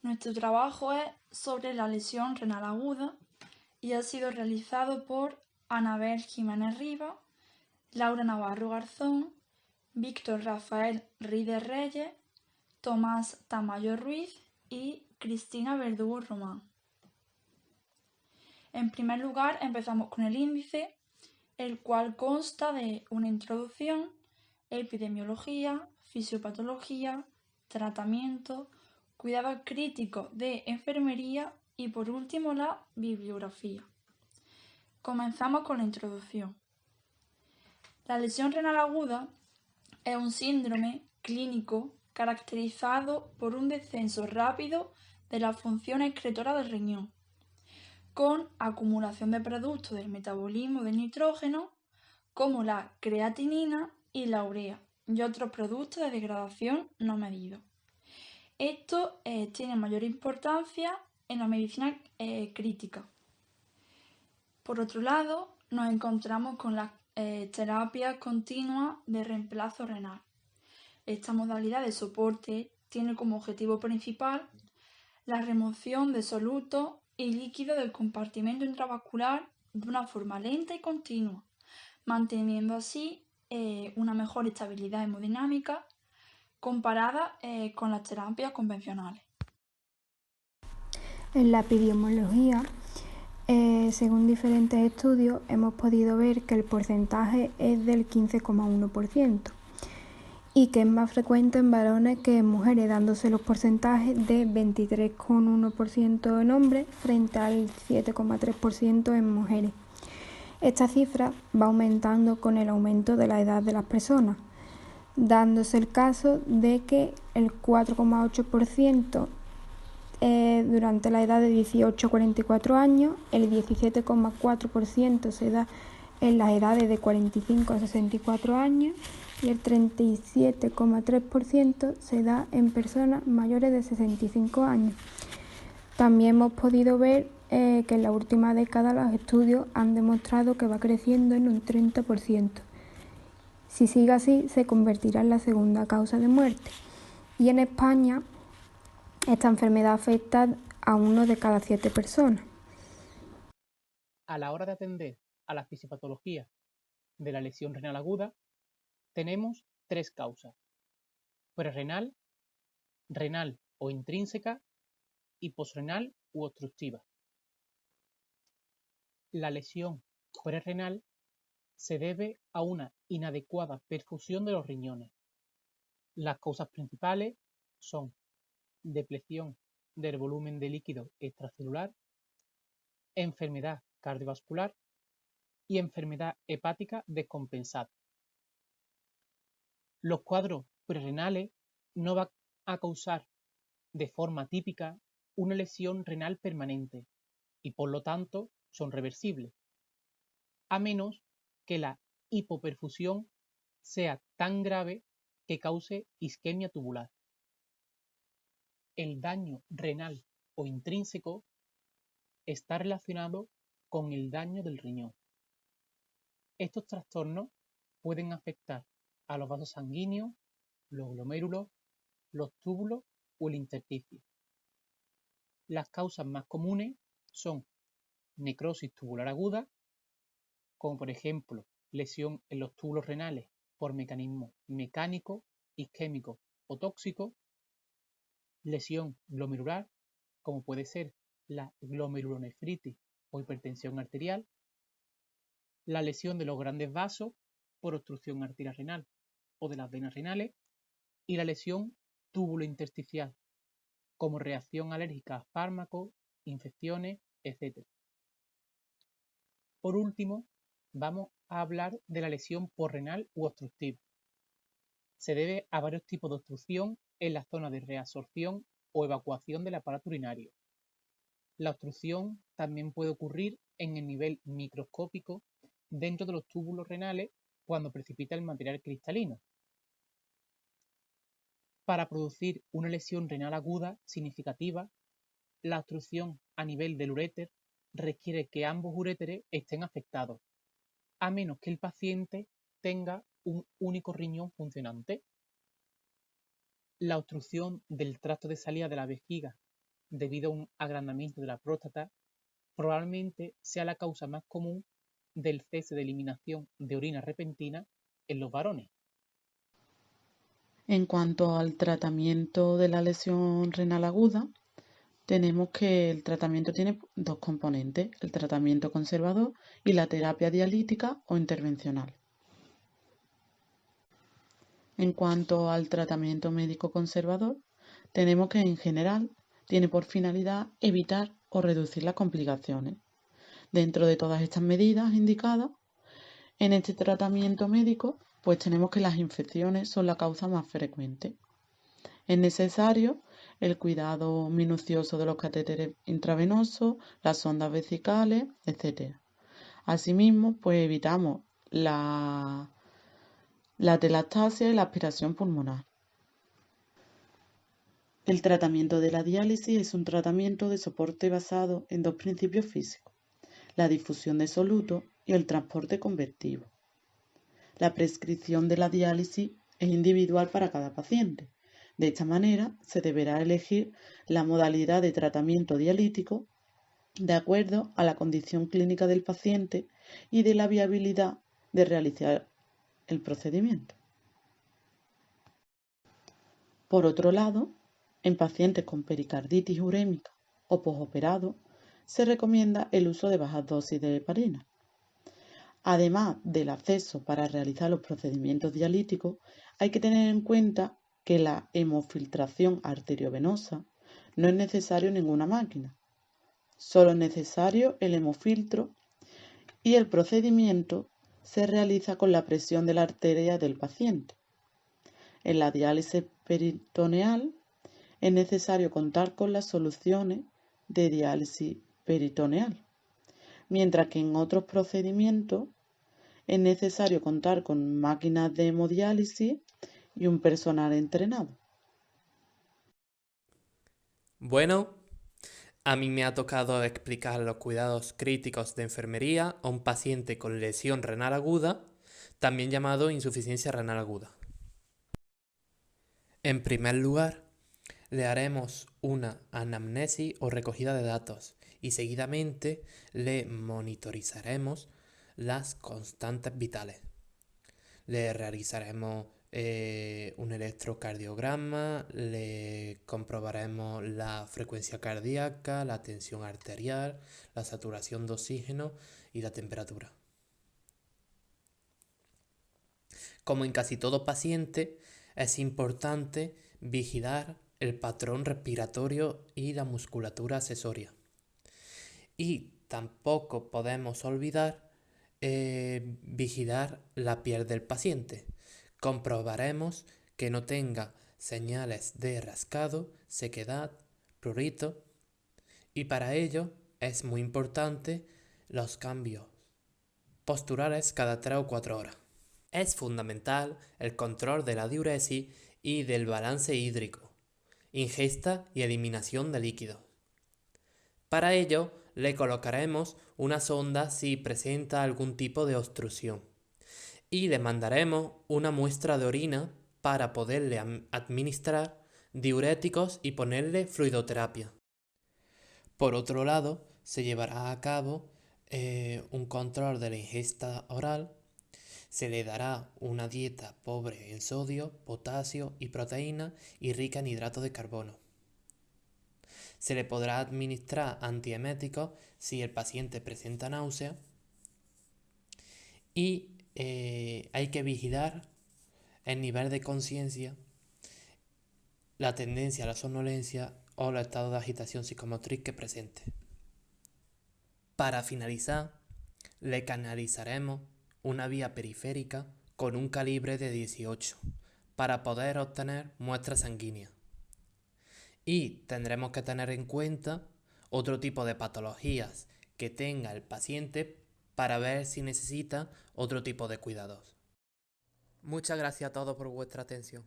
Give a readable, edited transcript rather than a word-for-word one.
Nuestro trabajo es sobre la lesión renal aguda y ha sido realizado por Anabel Jiménez Rivas, Laura Navarro Garzón, Víctor Rafael Rides Reyes, Tomás Tamayo Ruiz y Cristina Verdugo Román. En primer lugar, empezamos con el índice, el cual consta de una introducción, epidemiología, fisiopatología, tratamiento, cuidados críticos de enfermería y por último la bibliografía. Comenzamos con la introducción. La lesión renal aguda es un síndrome clínico caracterizado por un descenso rápido de la función excretora del riñón, con acumulación de productos del metabolismo del nitrógeno como la creatinina y la urea y otros productos de degradación no medidos. Esto tiene mayor importancia en la medicina crítica. Por otro lado, nos encontramos con las terapias continuas de reemplazo renal. Esta modalidad de soporte tiene como objetivo principal la remoción de solutos y líquidos del compartimento intravascular de una forma lenta y continua, manteniendo así una mejor estabilidad hemodinámica comparada con las terapias convencionales. En la epidemiología, según diferentes estudios, hemos podido ver que el porcentaje es del 15,1% y que es más frecuente en varones que en mujeres, dándose los porcentajes de 23,1% en hombres frente al 7,3% en mujeres. Esta cifra va aumentando con el aumento de la edad de las personas, dándose el caso de que el 4,8% durante la edad de 18 a 44 años, el 17,4% se da en las edades de 45 a 64 años y el 37,3% se da en personas mayores de 65 años. También hemos podido ver que en la última década los estudios han demostrado que va creciendo en un 30%. Si sigue así, se convertirá en la segunda causa de muerte. Y en España, esta enfermedad afecta a 1 de cada 7 personas. A la hora de atender a la fisiopatología de la lesión renal aguda, tenemos 3 causas: prerrenal, renal o intrínseca y posrenal u obstructiva. La lesión prerrenal se debe a una inadecuada perfusión de los riñones. Las causas principales son depleción del volumen de líquido extracelular, enfermedad cardiovascular y enfermedad hepática descompensada. Los cuadros prerrenales no van a causar de forma típica una lesión renal permanente y por lo tanto son reversibles, a menos que la hipoperfusión sea tan grave que cause isquemia tubular. El daño renal o intrínseco está relacionado con el daño del riñón. Estos trastornos pueden afectar a los vasos sanguíneos, los glomérulos, los túbulos o el intersticio. Las causas más comunes son necrosis tubular aguda, como por ejemplo lesión en los túbulos renales por mecanismo mecánico, isquémico o tóxico, lesión glomerular, como puede ser la glomerulonefritis o hipertensión arterial, la lesión de los grandes vasos por obstrucción arterial renal o de las venas renales y la lesión túbulo-intersticial, como reacción alérgica a fármacos, infecciones, etc. Por último, vamos a hablar de la lesión posrenal u obstructiva. Se debe a varios tipos de obstrucción en la zona de reabsorción o evacuación del aparato urinario. La obstrucción también puede ocurrir en el nivel microscópico dentro de los túbulos renales cuando precipita el material cristalino. Para producir una lesión renal aguda significativa, la obstrucción a nivel del uréter requiere que ambos uréteres estén afectados, a menos que el paciente tenga un único riñón funcionante. La obstrucción del tracto de salida de la vejiga debido a un agrandamiento de la próstata, probablemente sea la causa más común del cese de eliminación de orina repentina en los varones. En cuanto al tratamiento de la lesión renal aguda, tenemos que el tratamiento tiene dos componentes, el tratamiento conservador y la terapia dialítica o intervencional. En cuanto al tratamiento médico conservador, tenemos que en general tiene por finalidad evitar o reducir las complicaciones. Dentro de todas estas medidas indicadas, en este tratamiento médico, pues tenemos que las infecciones son la causa más frecuente. Es necesario el cuidado minucioso de los catéteres intravenosos, las sondas vesicales, etc. Asimismo, pues evitamos la atelectasia y la aspiración pulmonar. El tratamiento de la diálisis es un tratamiento de soporte basado en dos principios físicos, la difusión de soluto y el transporte convectivo. La prescripción de la diálisis es individual para cada paciente. De esta manera, se deberá elegir la modalidad de tratamiento dialítico de acuerdo a la condición clínica del paciente y de la viabilidad de realizar el procedimiento. Por otro lado, en pacientes con pericarditis urémica o posoperado, se recomienda el uso de bajas dosis de heparina. Además del acceso para realizar los procedimientos dialíticos, hay que tener en cuenta que la hemofiltración arteriovenosa no es necesario ninguna máquina. Solo es necesario el hemofiltro y el procedimiento se realiza con la presión de la arteria del paciente. En la diálisis peritoneal es necesario contar con las soluciones de diálisis peritoneal, mientras que en otros procedimientos es necesario contar con máquinas de hemodiálisis y un personal entrenado. Bueno, a mí me ha tocado explicar los cuidados críticos de enfermería a un paciente con lesión renal aguda, también llamado insuficiencia renal aguda. En primer lugar, le haremos una anamnesis o recogida de datos y seguidamente le monitorizaremos las constantes vitales. Le realizaremos un electrocardiograma, le comprobaremos la frecuencia cardíaca, la tensión arterial, la saturación de oxígeno y la temperatura. Como en casi todo paciente, es importante vigilar el patrón respiratorio y la musculatura accesoria. Y tampoco podemos olvidar vigilar la piel del paciente. Comprobaremos que no tenga señales de rascado, sequedad, prurito, y para ello es muy importante los cambios posturales cada 3 o 4 horas. Es fundamental el control de la diuresis y del balance hídrico, ingesta y eliminación de líquidos. Para ello, le colocaremos una sonda si presenta algún tipo de obstrucción y le mandaremos una muestra de orina para poderle administrar diuréticos y ponerle fluidoterapia. Por otro lado, se llevará a cabo un control de la ingesta oral. Se le dará una dieta pobre en sodio, potasio y proteína y rica en hidratos de carbono. Se le podrá administrar antieméticos si el paciente presenta náusea y hay que vigilar el nivel de conciencia, la tendencia a la somnolencia o los estados de agitación psicomotriz que presente. Para finalizar, le canalizaremos una vía periférica con un calibre de 18 para poder obtener muestras sanguíneas. Y tendremos que tener en cuenta otro tipo de patologías que tenga el paciente para ver si necesita otro tipo de cuidados. Muchas gracias a todos por vuestra atención.